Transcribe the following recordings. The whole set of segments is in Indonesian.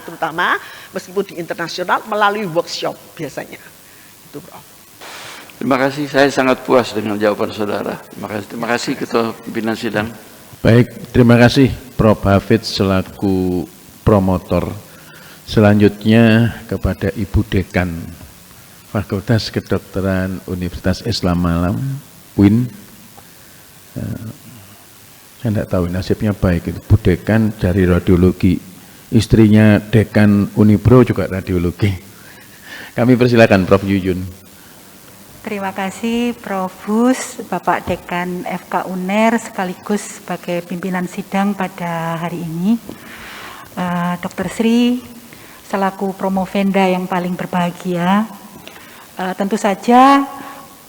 terutama meskipun di internasional melalui workshop biasanya. Itu, Prof. Terima kasih, saya sangat puas dengan jawaban saudara. Terima kasih Ketua Pimpinan Sidang. Baik, terima kasih Prof. Hafidz selaku promotor. Selanjutnya kepada Ibu Dekan Fakultas Kedokteran Universitas Islam Malang, UIN. Saya tidak tahu nasibnya baik itu, Bu Dekan dari radiologi, istrinya Dekan Unibro juga radiologi. Kami persilakan Prof. Yuyun. Terima kasih Prof. Hus, Bapak Dekan FK UNER sekaligus sebagai pimpinan sidang pada hari ini. Dr. Sri selaku promovenda yang paling berbahagia. Tentu saja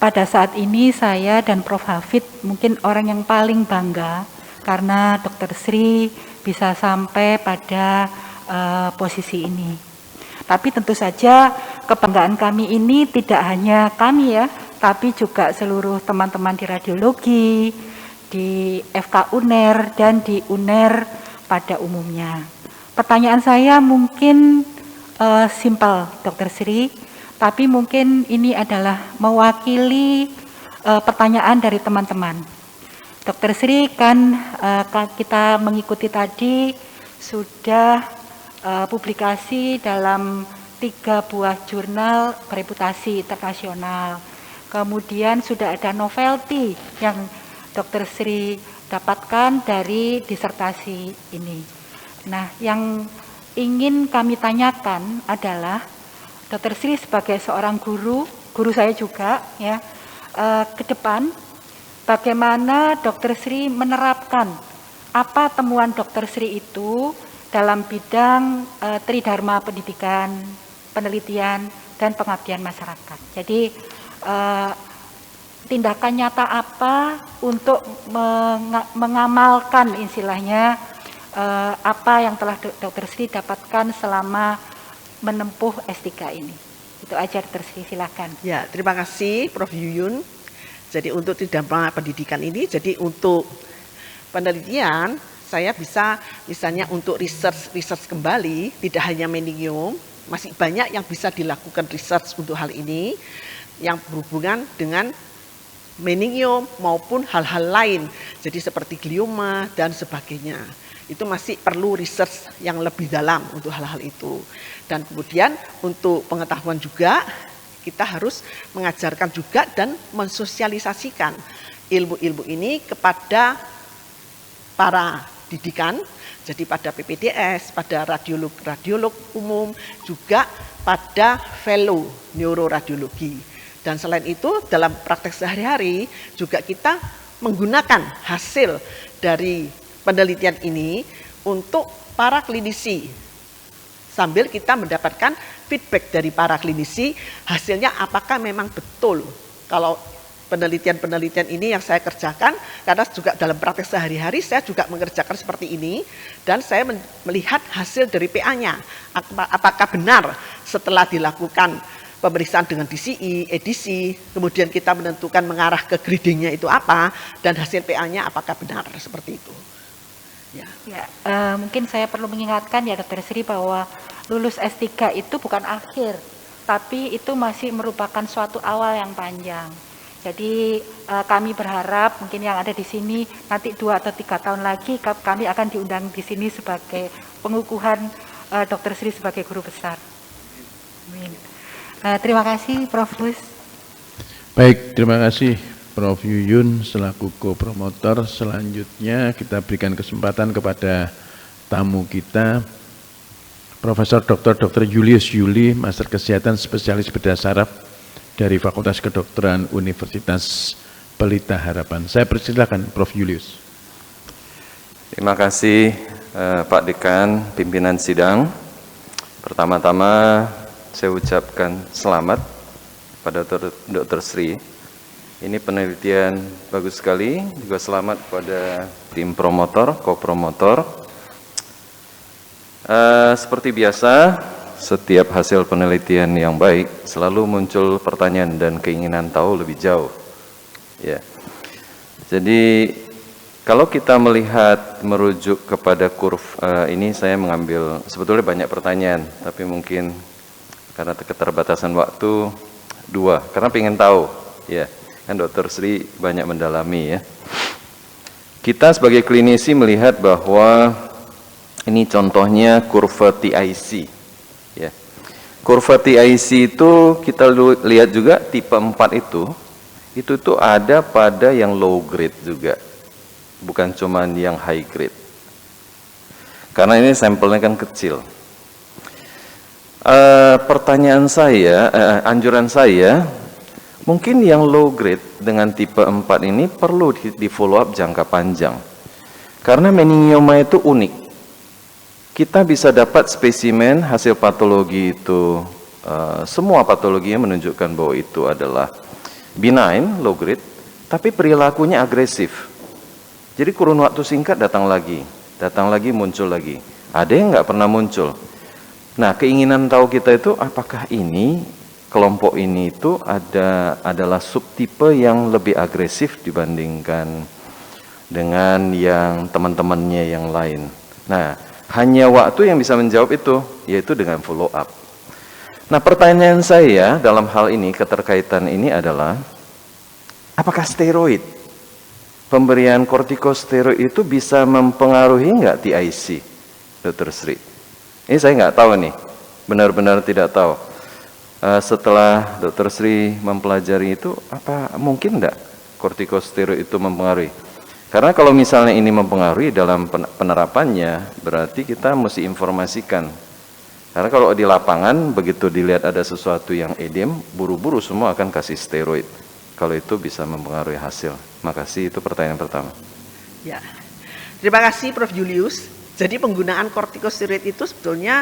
pada saat ini saya dan Prof. Hafidz mungkin orang yang paling bangga karena Dr. Sri bisa sampai pada posisi ini. Tapi tentu saja kebanggaan kami ini tidak hanya kami ya, tapi juga seluruh teman-teman di radiologi, di FK UNER, dan di UNER pada umumnya. Pertanyaan saya mungkin simpel, Dr. Sri, tapi mungkin ini adalah mewakili pertanyaan dari teman-teman. Dr. Sri kan kita mengikuti tadi sudah publikasi dalam 3 buah jurnal bereputasi internasional. Kemudian sudah ada novelty yang Dr. Sri dapatkan dari disertasi ini. Nah, yang ingin kami tanyakan adalah Dr. Sri sebagai seorang guru saya juga ya, ke depan bagaimana Dr. Sri menerapkan apa temuan Dr. Sri itu dalam bidang tridharma pendidikan, penelitian, dan pengabdian masyarakat. Jadi tindakan nyata apa untuk mengamalkan istilahnya apa yang telah Dr. Sri dapatkan selama menempuh S3 ini. Itu aja Dr. Sri, silakan. Ya, terima kasih Prof. Yuyun. Jadi untuk tridharma pendidikan ini, jadi untuk penelitian saya bisa misalnya untuk research kembali, tidak hanya meningium, masih banyak yang bisa dilakukan research untuk hal ini yang berhubungan dengan meningium maupun hal-hal lain, jadi seperti glioma dan sebagainya. Itu masih perlu research yang lebih dalam untuk hal-hal itu. Dan kemudian untuk pengetahuan juga kita harus mengajarkan juga dan mensosialisasikan ilmu-ilmu ini kepada para didikan, jadi pada PPDS, pada radiolog umum, juga pada fellow neuroradiologi. Dan selain itu dalam praktek sehari-hari juga kita menggunakan hasil dari penelitian ini untuk para klinisi. Sambil kita mendapatkan feedback dari para klinisi, hasilnya apakah memang betul kalau penelitian-penelitian ini yang saya kerjakan, karena juga dalam praktek sehari-hari saya juga mengerjakan seperti ini, dan saya melihat hasil dari PA-nya, apakah benar setelah dilakukan pemeriksaan dengan DCI, EDC, kemudian kita menentukan mengarah ke gradingnya itu apa, dan hasil PA-nya apakah benar, seperti itu. Ya, mungkin saya perlu mengingatkan ya Dr. Sri bahwa lulus S3 itu bukan akhir, tapi itu masih merupakan suatu awal yang panjang. Jadi kami berharap mungkin yang ada di sini nanti 2 atau 3 tahun lagi kami akan diundang di sini sebagai pengukuhan Dr. Sri sebagai guru besar. Amin. Terima kasih Prof. Hus. Baik, terima kasih Prof. Yuyun selaku co-promotor. Selanjutnya kita berikan kesempatan kepada tamu kita, Profesor Dr. Julius Yuli, Master Kesehatan Spesialis Bedah Saraf dari Fakultas Kedokteran Universitas Pelita Harapan. Saya persilakan Prof. Julius. Terima kasih Pak Dekan, pimpinan sidang. Pertama-tama saya ucapkan selamat pada Dr. Sri. Ini penelitian bagus sekali, juga selamat kepada tim promotor, co-promotor. Seperti biasa, setiap hasil penelitian yang baik selalu muncul pertanyaan dan keinginan tahu lebih jauh. Ya. Jadi kalau kita melihat merujuk kepada ini saya mengambil sebetulnya banyak pertanyaan, tapi mungkin karena keterbatasan waktu 2, karena pengen tahu, ya kan Dr. Sri banyak mendalami ya. Kita sebagai klinisi melihat bahwa ini contohnya kurva TIC, ya. Kurva TIC itu kita lihat juga tipe 4 itu ada pada yang low grade juga, bukan cuma yang high grade. Karena ini sampelnya kan kecil. Pertanyaan saya, anjuran saya, mungkin yang low grade dengan tipe 4 ini perlu di follow up jangka panjang. Karena meningioma itu unik. Kita bisa dapat spesimen hasil patologi itu, semua patologinya menunjukkan bahwa itu adalah benign, low grade, tapi perilakunya agresif. Jadi kurun waktu singkat datang lagi, muncul lagi. Ada yang nggak pernah muncul. Nah, keinginan tahu kita itu apakah ini kelompok ini itu adalah subtipe yang lebih agresif dibandingkan dengan yang teman-temannya yang lain. Nah, hanya waktu yang bisa menjawab itu, yaitu dengan follow up. Nah, pertanyaan saya dalam hal ini, keterkaitan ini adalah, apakah steroid, pemberian kortikosteroid itu bisa mempengaruhi nggak TIC, Dr. Sri? Ini saya nggak tahu nih, benar-benar tidak tahu. Setelah Dr. Sri mempelajari itu, apa mungkin nggak kortikosteroid itu mempengaruhi? Karena kalau misalnya ini mempengaruhi dalam penerapannya, berarti kita mesti informasikan. Karena kalau di lapangan, begitu dilihat ada sesuatu yang edem, buru-buru semua akan kasih steroid. Kalau itu bisa mempengaruhi hasil. Makasih, itu pertanyaan pertama. Ya, terima kasih Prof. Julius. Jadi penggunaan kortikosteroid itu sebetulnya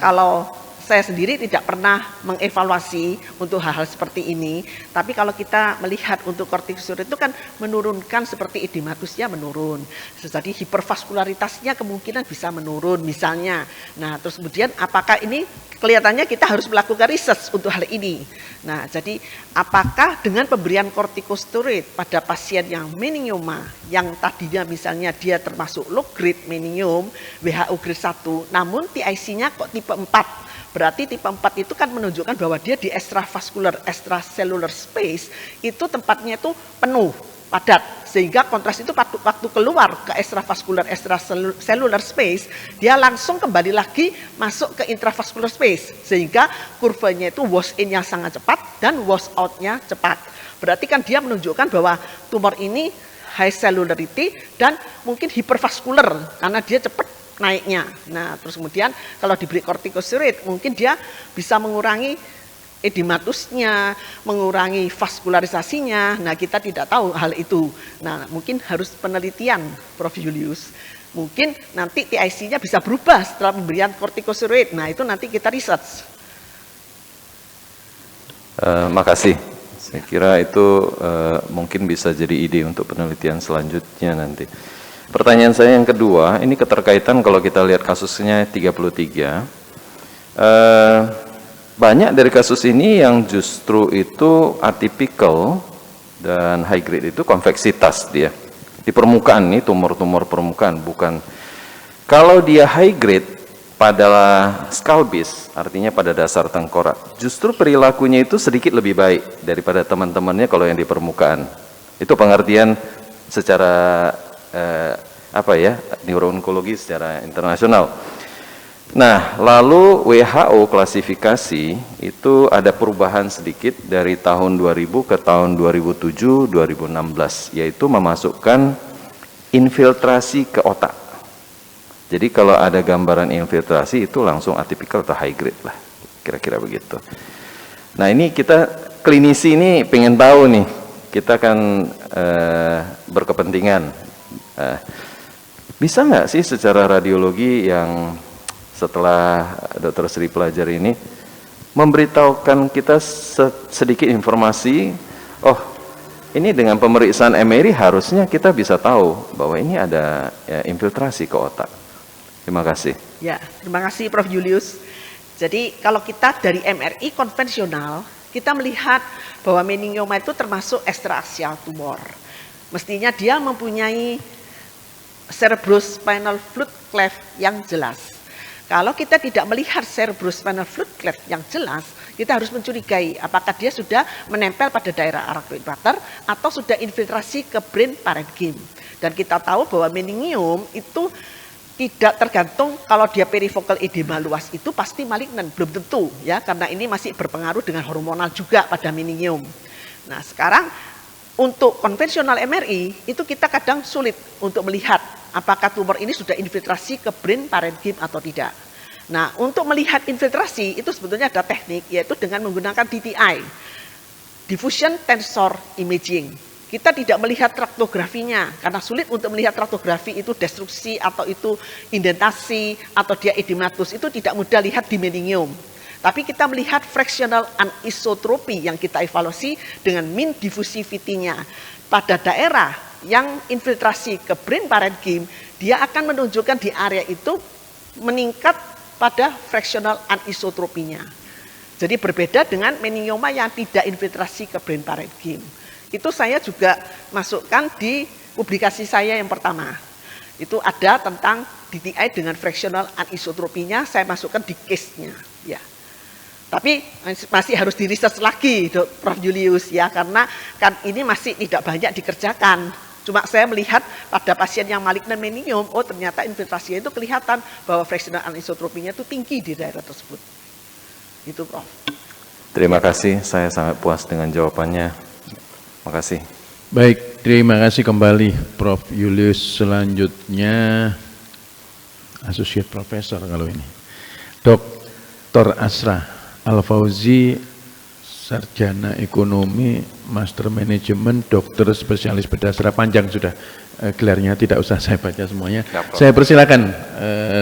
kalau saya sendiri tidak pernah mengevaluasi untuk hal-hal seperti ini. Tapi kalau kita melihat untuk kortikosteroid itu kan menurunkan seperti edematusnya menurun. Jadi hipervaskularitasnya kemungkinan bisa menurun misalnya. Nah, terus kemudian apakah ini kelihatannya kita harus melakukan research untuk hal ini. Nah, jadi apakah dengan pemberian kortikosteroid pada pasien yang meningioma, yang tadinya misalnya dia termasuk low grade meningiom, WHO grade 1, namun TIC-nya kok tipe 4. Berarti tipe 4 itu kan menunjukkan bahwa dia di extracellular space, itu tempatnya itu penuh, padat. Sehingga kontras itu waktu keluar ke extracellular space, dia langsung kembali lagi masuk ke intravascular space. Sehingga kurvanya itu wash in-nya sangat cepat dan wash out-nya cepat. Berarti kan dia menunjukkan bahwa tumor ini high cellularity dan mungkin hipervaskular karena dia cepat naiknya. Nah, terus kemudian kalau diberi kortikosteroid mungkin dia bisa mengurangi edematusnya, mengurangi vaskularisasinya. Nah, kita tidak tahu hal itu. Nah, mungkin harus penelitian, Prof. Julius. Mungkin nanti TIC-nya bisa berubah setelah pemberian kortikosteroid. Nah, itu nanti kita research. Makasih. Saya kira itu mungkin bisa jadi ide untuk penelitian selanjutnya nanti. Pertanyaan saya yang kedua, ini keterkaitan kalau kita lihat kasusnya 33. Banyak dari kasus ini yang justru itu atypical dan high grade itu konveksitas dia. Di permukaan nih, tumor-tumor permukaan, bukan. Kalau dia high grade pada skalbis, artinya pada dasar tengkorak, justru perilakunya itu sedikit lebih baik daripada teman-temannya kalau yang di permukaan. Itu pengertian secara neuroonkologi secara internasional. Nah, lalu WHO klasifikasi itu ada perubahan sedikit dari tahun 2000 ke tahun 2007-2016, yaitu memasukkan infiltrasi ke otak. Jadi kalau ada gambaran infiltrasi itu langsung atypical atau high grade lah, kira-kira begitu. Nah, ini kita klinisi ini pengen tahu nih, kita kan berkepentingan. Bisa nggak sih secara radiologi yang setelah Dr. Sri pelajari ini memberitahukan kita sedikit informasi, oh ini dengan pemeriksaan MRI harusnya kita bisa tahu bahwa ini ada infiltrasi ke otak. Terima kasih. Ya, terima kasih Prof. Julius. Jadi kalau kita dari MRI konvensional, kita melihat bahwa meningioma itu termasuk ekstraaksial tumor. Mestinya dia mempunyai cerebrospinal fluid cleft yang jelas. Kalau kita tidak melihat cerebrospinal fluid cleft yang jelas, kita harus mencurigai apakah dia sudah menempel pada daerah arachnoid mater atau sudah infiltrasi ke brain parenchyma. Dan kita tahu bahwa meningium itu tidak tergantung kalau dia perifocal edema luas itu pasti malignan, belum tentu ya, karena ini masih berpengaruh dengan hormonal juga pada meningium. Nah, sekarang untuk konvensional MRI itu kita kadang sulit untuk melihat apakah tumor ini sudah infiltrasi ke brain parenchyma atau tidak. Nah, untuk melihat infiltrasi itu sebetulnya ada teknik, yaitu dengan menggunakan DTI, diffusion tensor imaging. Kita tidak melihat traktografinya, karena sulit untuk melihat traktografi itu destruksi atau itu indentasi atau dia edematus, itu tidak mudah lihat di meningium. Tapi kita melihat fractional anisotropy yang kita evaluasi dengan mean diffusivity-nya. Pada daerah yang infiltrasi ke brain parenchyma, dia akan menunjukkan di area itu meningkat pada fractional anisotropinya. Jadi berbeda dengan meningioma yang tidak infiltrasi ke brain parenchyma. Itu saya juga masukkan di publikasi saya yang pertama. Itu ada tentang DTI dengan fractional anisotropinya, saya masukkan di case-nya. Ya. Tapi masih harus di research lagi, Prof. Julius, ya, karena kan ini masih tidak banyak dikerjakan. Cuma saya melihat pada pasien yang malignan meningium, oh ternyata infiltrasinya itu kelihatan bahwa fractional anisotropinya itu tinggi di daerah tersebut. Itu, Prof. Terima kasih, saya sangat puas dengan jawabannya. Terima kasih. Baik, terima kasih kembali Prof. Julius. Selanjutnya Associate Professor kalau ini. Dr. Asra Al-Fauzi, Sarjana Ekonomi, Master Manajemen, Dokter Spesialis Bedah. Secara panjang sudah gelarnya, tidak usah saya baca semuanya. Ya, saya persilakan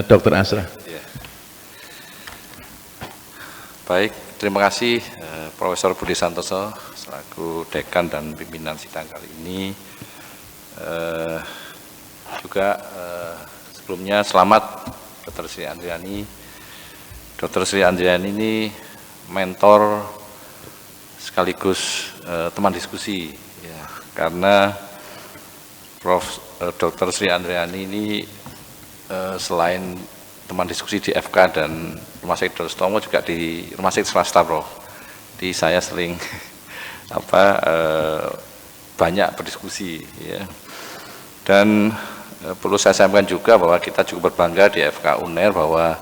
Dr. Asra. Ya. Baik, terima kasih Profesor Budi Santoso selaku dekan dan pimpinan sidang kali ini. Juga sebelumnya selamat Dr. Sri Andriani. Dr. Sri Andriani ini mentor sekaligus teman diskusi, ya, karena Dr. Sri Andriani ini selain teman diskusi di FK dan Rumah Sakit Dr. Sutomo juga di Rumah Sakit swasta, Prof. Jadi saya sering banyak berdiskusi, ya. Dan perlu saya sampaikan juga bahwa kita cukup berbangga di FK UNER bahwa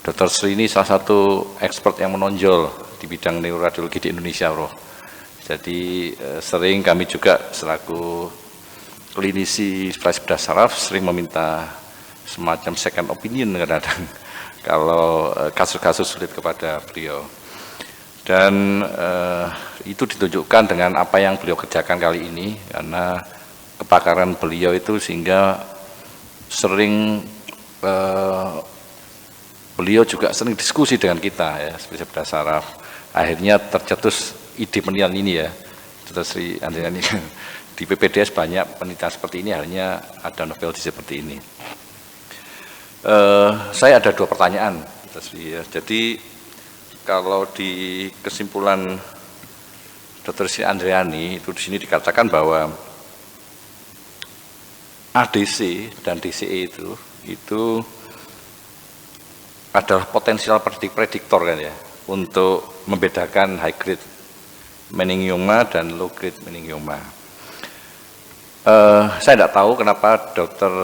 Dr. Sri ini salah satu expert yang menonjol di bidang neuroradiologi di Indonesia, Prof. Jadi sering kami juga selaku klinisi spesialis bedah saraf sering meminta semacam second opinion kadang-kadang kalau kasus-kasus sulit kepada beliau. Dan itu ditunjukkan dengan apa yang beliau kerjakan kali ini, karena kepakaran beliau itu sehingga sering beliau juga sering diskusi dengan kita, ya, spesialis bedah saraf. Akhirnya tercetus ide penelitian ini, ya, Dr. Sri Andriani. Di PPDS banyak penelitian seperti ini, akhirnya ada novelty seperti ini. Saya ada 2 pertanyaan, Dr. Sri, ya. Jadi kalau di kesimpulan Dr. Sri Andriani itu di sini dikatakan bahwa ADC dan DCE itu adalah potensial prediktor, kan, ya, untuk membedakan high grade meningioma dan low grade meningioma. Saya tidak tahu kenapa Dr.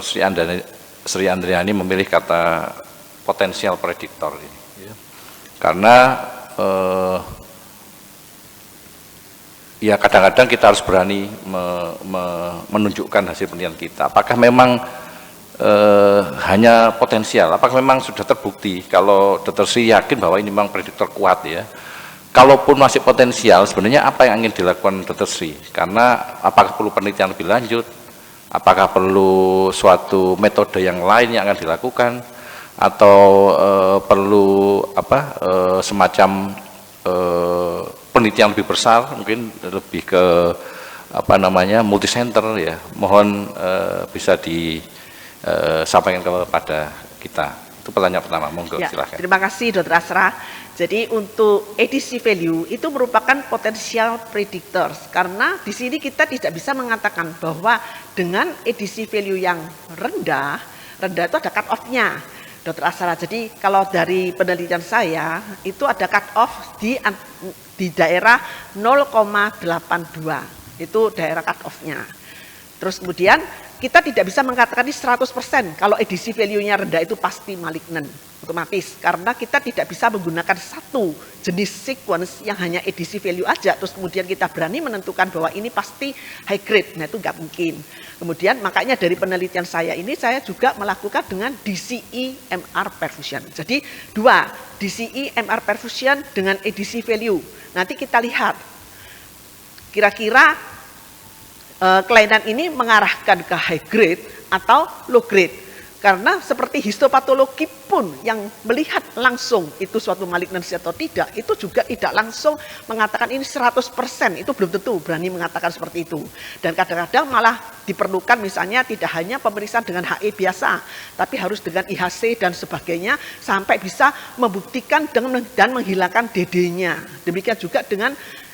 Sri Andriani memilih kata potensial prediktor ini, ya. Karena ya kadang-kadang kita harus berani menunjukkan hasil penelitian kita. Apakah memang hanya potensial? Apakah memang sudah terbukti? Kalau Dr. Sri yakin bahwa ini memang prediktor kuat, ya. Kalaupun masih potensial, sebenarnya apa yang ingin dilakukan Dr. Sri? Karena apakah perlu penelitian lebih lanjut? Apakah perlu suatu metode yang lain yang akan dilakukan? Atau perlu semacam penelitian lebih besar, mungkin lebih ke multicenter, ya. Mohon bisa disampaikan kepada kita. Itu pertanyaan pertama, monggo, ya, silahkan. Terima kasih Dr. Asra. Jadi untuk ADC value itu merupakan potential predictors karena di sini kita tidak bisa mengatakan bahwa dengan ADC value yang rendah itu ada cut off-nya, Dr. Asra. Jadi kalau dari penelitian saya itu ada cut off di daerah 0,82 itu daerah cut off-nya. Terus kemudian kita tidak bisa mengatakan ini 100% kalau ADC value-nya rendah itu pasti malignan otomatis karena kita tidak bisa menggunakan satu jenis sequence yang hanya ADC value aja terus kemudian kita berani menentukan bahwa ini pasti high grade. Nah itu nggak mungkin. Kemudian makanya dari penelitian saya ini saya juga melakukan dengan DCE MR perfusion. Jadi dua, DCE MR perfusion dengan ADC value. Nanti kita lihat kira-kira kelainan ini mengarahkan ke high grade atau low grade. Karena seperti histopatologi pun yang melihat langsung itu suatu malignansi atau tidak, itu juga tidak langsung mengatakan ini 100%, itu belum tentu berani mengatakan seperti itu. Dan kadang-kadang malah diperlukan misalnya tidak hanya pemeriksaan dengan HE biasa, tapi harus dengan IHC dan sebagainya sampai bisa membuktikan dan menghilangkan DD-nya. Demikian juga dengan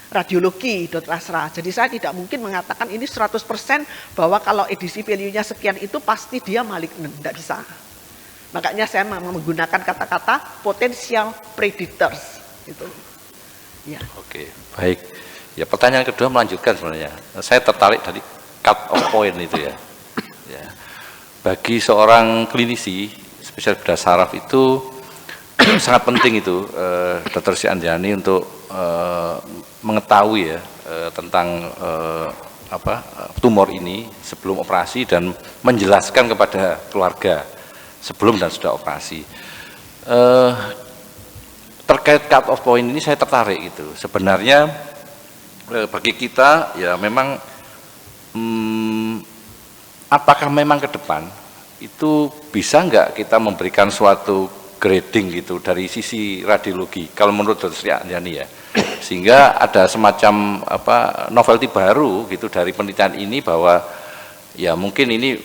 radiologi, Dr. Asra. Jadi saya tidak mungkin mengatakan ini 100% bahwa kalau ADC value-nya sekian itu pasti dia malignan, tidak bisa. Makanya saya menggunakan kata-kata potential predators. Gitu. Ya. Oke, baik. Ya, pertanyaan kedua melanjutkan sebenarnya. Saya tertarik dari cut off point itu ya. Ya. Bagi seorang klinisi spesialis bedah saraf itu sangat penting itu, Dr. Sri Anjani untuk mengetahui ya tentang tumor ini sebelum operasi dan menjelaskan kepada keluarga sebelum dan sudah operasi. Terkait cut off point ini saya tertarik gitu. Sebenarnya bagi kita ya memang apakah memang ke depan itu bisa nggak kita memberikan suatu grading gitu dari sisi radiologi kalau menurut Dr. Sri Anjani ya, sehingga ada semacam novelty baru gitu dari penelitian ini bahwa ya mungkin ini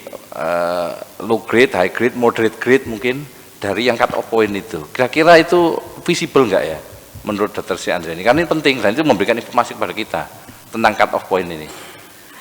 low grade, high grade, moderate grade mungkin dari yang cut off point itu. Kira-kira itu visible nggak ya menurut Dr. Sri Anjani? Karena ini penting dan itu memberikan informasi kepada kita tentang cut off point ini.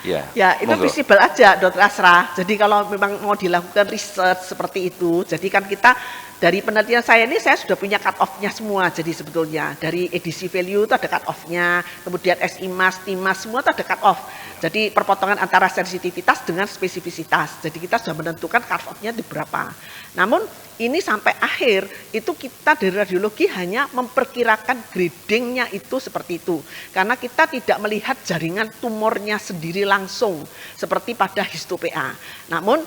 Ya, itu monggo. visible aja, Dr. Asra. Jadi kalau memang mau dilakukan research seperti itu, jadi kan kita dari penelitian saya ini saya sudah punya cut off-nya semua. Jadi sebetulnya dari ADC value itu ada cut off-nya, kemudian SIMAS, TIMAS semua itu ada cut off. Jadi perpotongan antara sensitivitas dengan spesifisitas. Jadi kita sudah menentukan cut off-nya di berapa. Namun ini sampai akhir itu kita dari radiologi hanya memperkirakan gradingnya itu seperti itu. Karena kita tidak melihat jaringan tumornya sendiri langsung seperti pada histo-PA. Namun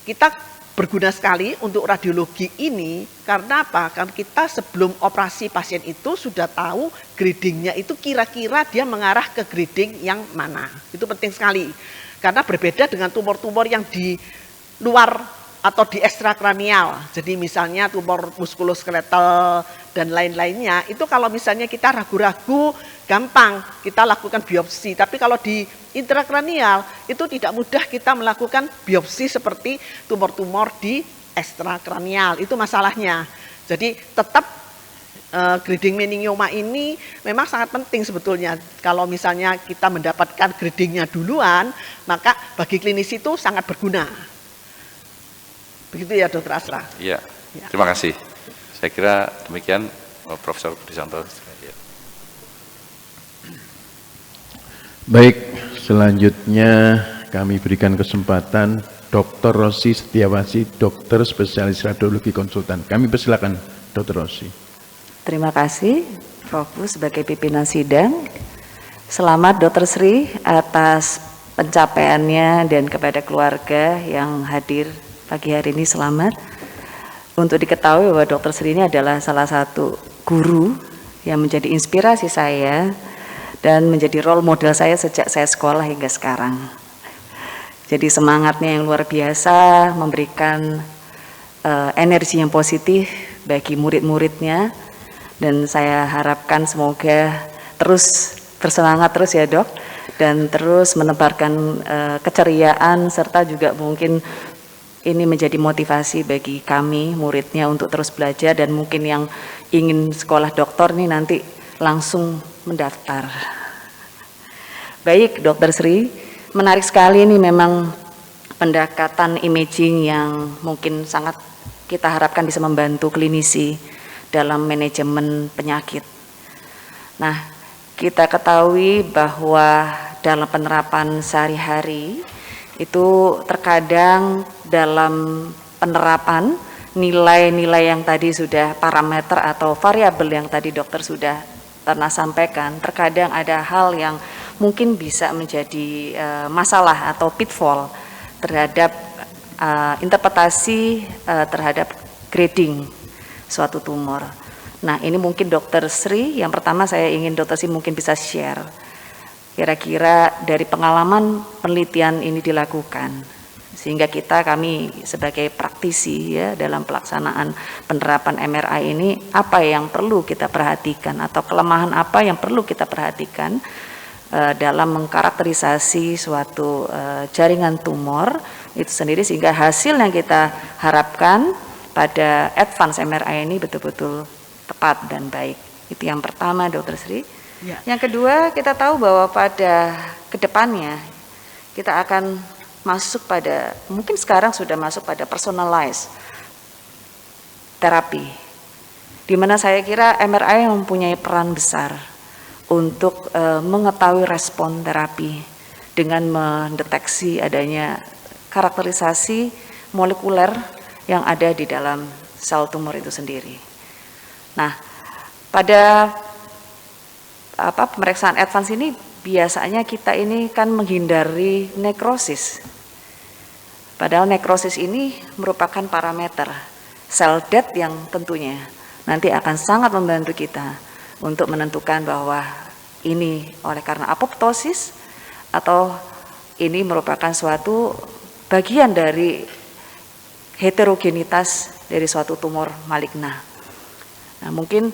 kita berguna sekali untuk radiologi ini karena apa? Karena kita sebelum operasi pasien itu sudah tahu gradingnya itu kira-kira dia mengarah ke grading yang mana. Itu penting sekali. Karena berbeda dengan tumor-tumor yang di luar atau di ekstrakranial. Jadi misalnya tumor muskuloskeletal dan lain-lainnya, itu kalau misalnya kita ragu-ragu gampang kita lakukan biopsi. Tapi kalau di intrakranial itu tidak mudah kita melakukan biopsi seperti tumor-tumor di ekstrakranial. Itu masalahnya. Jadi tetap grading meningioma ini memang sangat penting sebetulnya. Kalau misalnya kita mendapatkan gradingnya duluan, maka bagi klinis itu sangat berguna. Begitu ya Dr. Asra. Iya, Ya. terima kasih. Saya kira demikian Profesor Budisanto. Ya. Baik, selanjutnya kami berikan kesempatan Dr. Rosi Setiawasi, dokter spesialis radiologi konsultan. Kami persilakan Dr. Rosi. Terima kasih Prof. sebagai pimpinan sidang. Selamat Dr. Sri atas pencapaiannya dan kepada keluarga yang hadir pagi hari ini selamat. Untuk diketahui bahwa Dr. Sri ini adalah salah satu guru yang menjadi inspirasi saya dan menjadi role model saya sejak saya sekolah hingga sekarang. Jadi semangatnya yang luar biasa, memberikan energi yang positif bagi murid-muridnya, dan saya harapkan semoga terus bersemangat terus ya Dok, dan terus menebarkan keceriaan serta juga mungkin ini menjadi motivasi bagi kami muridnya untuk terus belajar, dan mungkin yang ingin sekolah dokter nih nanti langsung mendaftar. Baik, Dokter Sri, menarik sekali ini memang pendekatan imaging yang mungkin sangat kita harapkan bisa membantu klinisi dalam manajemen penyakit. Nah, kita ketahui bahwa dalam penerapan sehari-hari itu terkadang dalam penerapan nilai-nilai yang tadi sudah parameter atau variabel yang tadi dokter sudah pernah sampaikan, terkadang ada hal yang mungkin bisa menjadi masalah atau pitfall terhadap interpretasi terhadap grading suatu tumor. Nah, ini mungkin Dokter Sri, yang pertama saya ingin Dokter Sri mungkin bisa share kira-kira dari pengalaman penelitian ini dilakukan, sehingga kami sebagai praktisi ya dalam pelaksanaan penerapan MRI ini, apa yang perlu kita perhatikan atau kelemahan apa yang perlu kita perhatikan dalam mengkarakterisasi suatu jaringan tumor itu sendiri, sehingga hasil yang kita harapkan pada advance MRI ini betul-betul tepat dan baik. Itu yang pertama, Dokter Sri. Ya. Yang kedua, kita tahu bahwa pada kedepannya kita akan masuk pada, mungkin sekarang sudah masuk pada personalized terapi, di mana saya kira MRI mempunyai peran besar untuk mengetahui respon terapi dengan mendeteksi adanya karakterisasi molekuler yang ada di dalam sel tumor itu sendiri. Nah, pada pemeriksaan advance ini biasanya kita ini kan menghindari nekrosis. Padahal nekrosis ini merupakan parameter sel death yang tentunya nanti akan sangat membantu kita untuk menentukan bahwa ini oleh karena apoptosis atau ini merupakan suatu bagian dari heterogenitas dari suatu tumor maligna. Nah, mungkin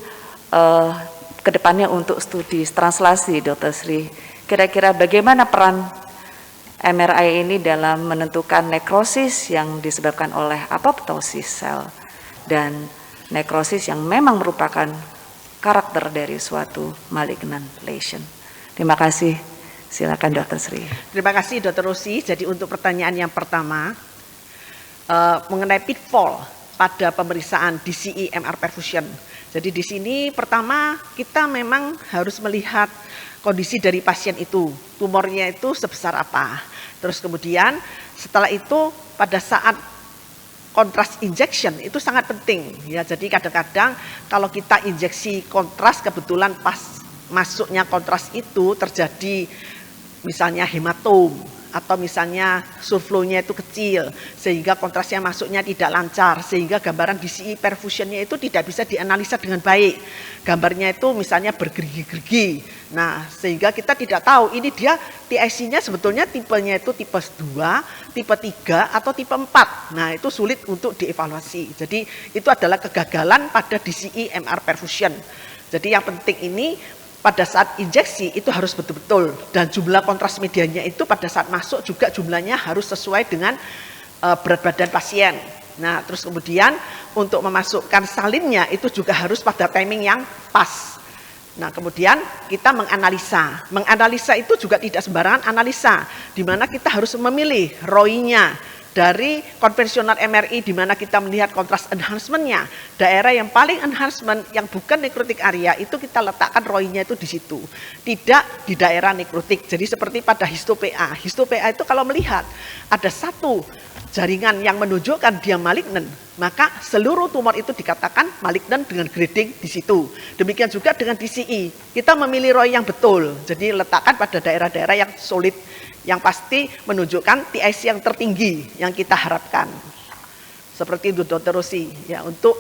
kedepannya untuk studi translasi, Dr. Sri, kira-kira bagaimana peran MRI ini dalam menentukan nekrosis yang disebabkan oleh apoptosis sel dan nekrosis yang memang merupakan karakter dari suatu malignant lesion. Terima kasih. Silakan Dr. Sri. Terima kasih Dr. Rosi. Jadi untuk pertanyaan yang pertama mengenai pitfall pada pemeriksaan DCE MR perfusion. Jadi di sini pertama kita memang harus melihat kondisi dari pasien itu, tumornya itu sebesar apa. Terus kemudian setelah itu pada saat kontras injection itu sangat penting ya. Jadi kadang-kadang kalau kita injeksi kontras kebetulan pas masuknya kontras itu terjadi misalnya hematom atau misalnya surflow-nya itu kecil sehingga kontrasnya masuknya tidak lancar, sehingga gambaran DCE perfusionnya itu tidak bisa dianalisa dengan baik. Gambarnya itu misalnya bergerigi-gerigi. Nah, sehingga kita tidak tahu ini dia TIC-nya sebetulnya tipenya itu tipe 2, tipe 3 atau tipe 4. Nah, itu sulit untuk dievaluasi. Jadi itu adalah kegagalan pada DCE MR perfusion. Jadi yang penting ini pada saat injeksi itu harus betul-betul, dan jumlah kontras medianya itu pada saat masuk juga jumlahnya harus sesuai dengan berat badan pasien. Nah, terus kemudian untuk memasukkan salinnya itu juga harus pada timing yang pas. Nah, kemudian kita menganalisa. Menganalisa itu juga tidak sembarangan analisa, di mana kita harus memilih ROI-nya. Dari konvensional MRI di mana kita melihat kontras enhancement-nya, daerah yang paling enhancement yang bukan nekrotik area itu kita letakkan ROI-nya itu di situ, tidak di daerah nekrotik. Jadi seperti pada histo-PA. Histo-PA itu kalau melihat ada satu jaringan yang menunjukkan dia malignan, maka seluruh tumor itu dikatakan malignan dengan grading di situ. Demikian juga dengan DCE, kita memilih ROI yang betul, jadi letakkan pada daerah-daerah yang solid, yang pasti menunjukkan TIC yang tertinggi yang kita harapkan. Seperti itu Dr. Rosi ya untuk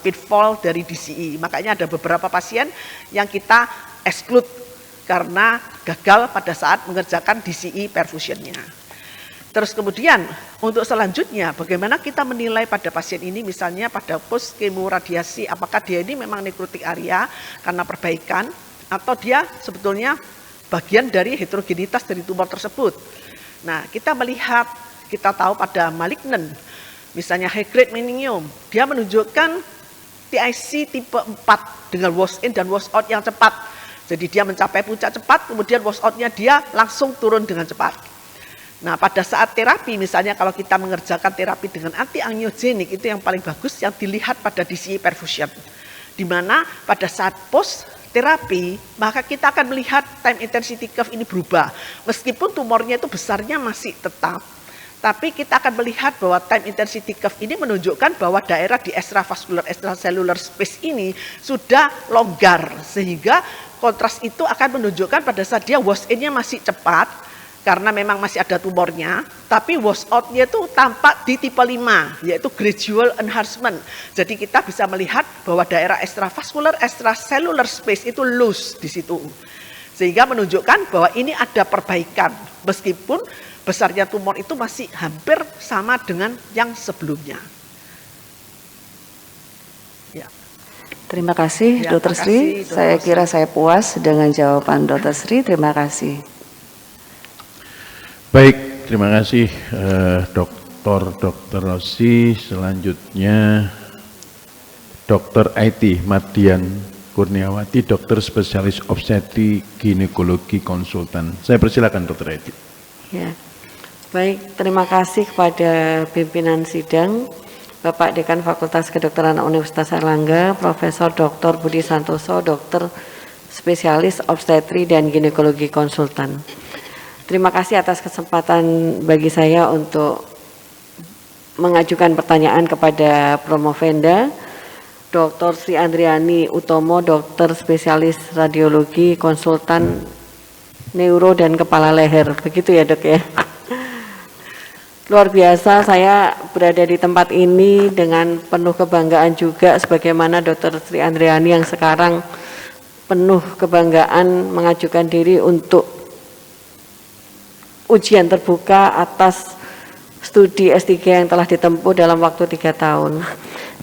pitfall dari DCE. Makanya ada beberapa pasien yang kita exclude karena gagal pada saat mengerjakan DCE perfusionnya. Terus kemudian untuk selanjutnya bagaimana kita menilai pada pasien ini, misalnya pada post kemoradiasi, apakah dia ini memang nekrotik area karena perbaikan atau dia sebetulnya bagian dari heterogenitas dari tumor tersebut. Nah, kita melihat, kita tahu pada malignan, misalnya high grade meningiom, dia menunjukkan TIC tipe 4 dengan wash in dan wash out yang cepat. Jadi dia mencapai puncak cepat, kemudian wash out-nya dia langsung turun dengan cepat. Nah, pada saat terapi, misalnya kalau kita mengerjakan terapi dengan anti-angiogenik, itu yang paling bagus yang dilihat pada DCE perfusion. Di mana pada saat post terapi, maka kita akan melihat time intensity curve ini berubah. Meskipun tumornya itu besarnya masih tetap, tapi kita akan melihat bahwa time intensity curve ini menunjukkan bahwa daerah di extravascular extracellular space ini sudah longgar, sehingga kontras itu akan menunjukkan pada saat dia wash in-nya masih cepat karena memang masih ada tumornya, tapi wash out-nya itu tampak di tipe 5, yaitu gradual enhancement. Jadi kita bisa melihat bahwa daerah extravascular extracellular space itu loose di situ, sehingga menunjukkan bahwa ini ada perbaikan meskipun besarnya tumor itu masih hampir sama dengan yang sebelumnya. Ya. Terima kasih, Ya, Dr. makasih, Sri. Dr. Saya Rossi. kira saya puas dengan jawaban Dr. Sri. Terima kasih. Baik, terima kasih Dr. Rossi. Selanjutnya Dr. IT Madian Kurniawati, dokter spesialis obstetri ginekologi konsultan. Saya persilakan Dr. IT. Ya. Baik, terima kasih kepada pimpinan sidang, Bapak Dekan Fakultas Kedokteran Universitas Airlangga, Profesor Dr. Budi Santoso, dokter spesialis obstetri dan ginekologi konsultan. Terima kasih atas kesempatan bagi saya untuk mengajukan pertanyaan kepada Promovenda, Dr. Sri Andriani Utomo, dokter spesialis radiologi konsultan neuro dan kepala leher. Begitu ya, Dok ya? Luar biasa, saya berada di tempat ini dengan penuh kebanggaan juga sebagaimana Dr. Sri Andriani yang sekarang penuh kebanggaan mengajukan diri untuk ujian terbuka atas studi S3 yang telah ditempuh dalam waktu 3 tahun.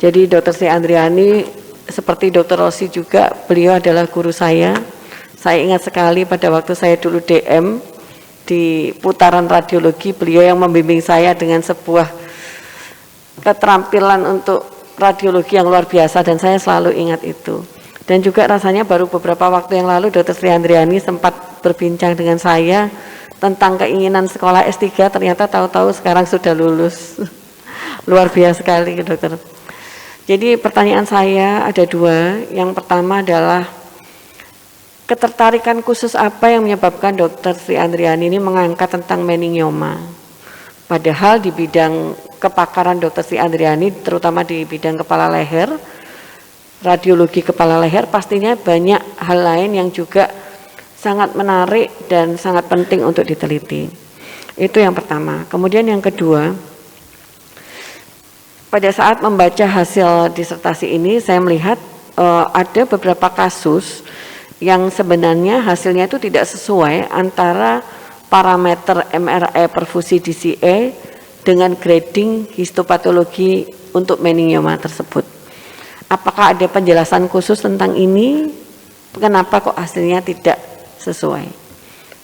Jadi Dr. Sri Andriani seperti Dr. Rossi juga, beliau adalah guru saya. Saya ingat sekali pada waktu saya dulu DM di putaran radiologi, beliau yang membimbing saya dengan sebuah keterampilan untuk radiologi yang luar biasa dan saya selalu ingat itu. Dan juga rasanya baru beberapa waktu yang lalu Dr. Sri Andriani sempat berbincang dengan saya tentang keinginan sekolah S3, ternyata tahu-tahu sekarang sudah lulus. Luar biasa sekali, Dokter. Jadi pertanyaan saya ada 2. Yang pertama adalah ketertarikan khusus apa yang menyebabkan Dr. Sri Andriani ini mengangkat tentang meningioma? Padahal di bidang kepakaran Dr. Sri Andriani, terutama di bidang kepala leher, radiologi kepala leher, pastinya banyak hal lain yang juga sangat menarik dan sangat penting untuk diteliti. Itu yang pertama. Kemudian yang kedua, pada saat membaca hasil disertasi ini, saya melihat ada beberapa kasus yang sebenarnya hasilnya itu tidak sesuai antara parameter MRI perfusi DCA dengan grading histopatologi untuk meningioma tersebut. Apakah ada penjelasan khusus tentang ini? Kenapa kok hasilnya tidak sesuai?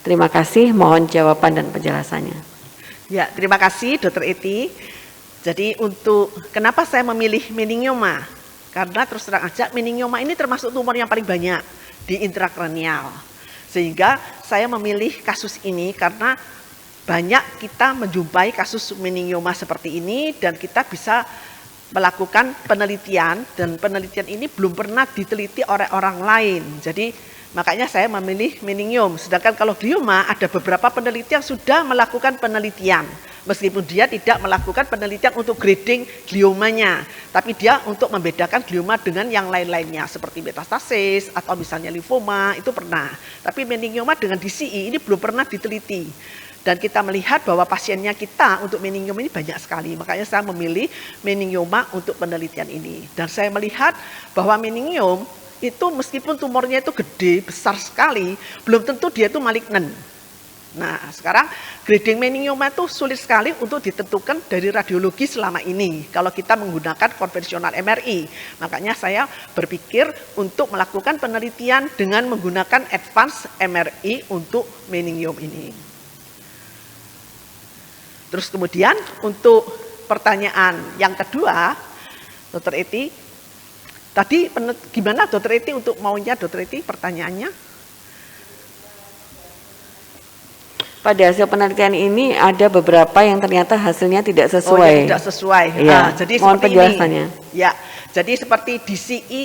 Terima kasih, mohon jawaban dan penjelasannya. Ya, terima kasih Dr. Eti. Jadi untuk kenapa saya memilih meningioma? Karena terus terang aja meningioma ini termasuk tumor yang paling banyak di intrakranial. Sehingga saya memilih kasus ini karena banyak kita menjumpai kasus meningioma seperti ini dan kita bisa melakukan penelitian dan penelitian ini belum pernah diteliti oleh orang lain. Jadi makanya saya memilih meningiom. Sedangkan kalau glioma ada beberapa peneliti yang sudah melakukan penelitian. Meskipun dia tidak melakukan penelitian untuk grading gliomanya, tapi dia untuk membedakan glioma dengan yang lain-lainnya seperti metastasis atau misalnya limfoma, itu pernah. Tapi meningioma dengan DCE ini belum pernah diteliti. Dan kita melihat bahwa pasiennya kita untuk meningioma ini banyak sekali. Makanya saya memilih meningioma untuk penelitian ini. Dan saya melihat bahwa meningiom itu meskipun tumornya itu gede, besar sekali, belum tentu dia itu malignan. Nah, sekarang grading meningioma itu sulit sekali untuk ditentukan dari radiologi selama ini kalau kita menggunakan konvensional MRI. Makanya saya berpikir untuk melakukan penelitian dengan menggunakan advance MRI untuk meningiom ini. Terus kemudian untuk pertanyaan yang kedua, Dr. Eti, Tadi gimana Dokter Eti untuk maunya Dokter Eti pertanyaannya? Pada hasil penelitian ini ada beberapa yang ternyata hasilnya tidak sesuai. Oh, ya, tidak sesuai. Iya. Jadi Mohon seperti penjelasannya. ini. Ya, jadi seperti DCE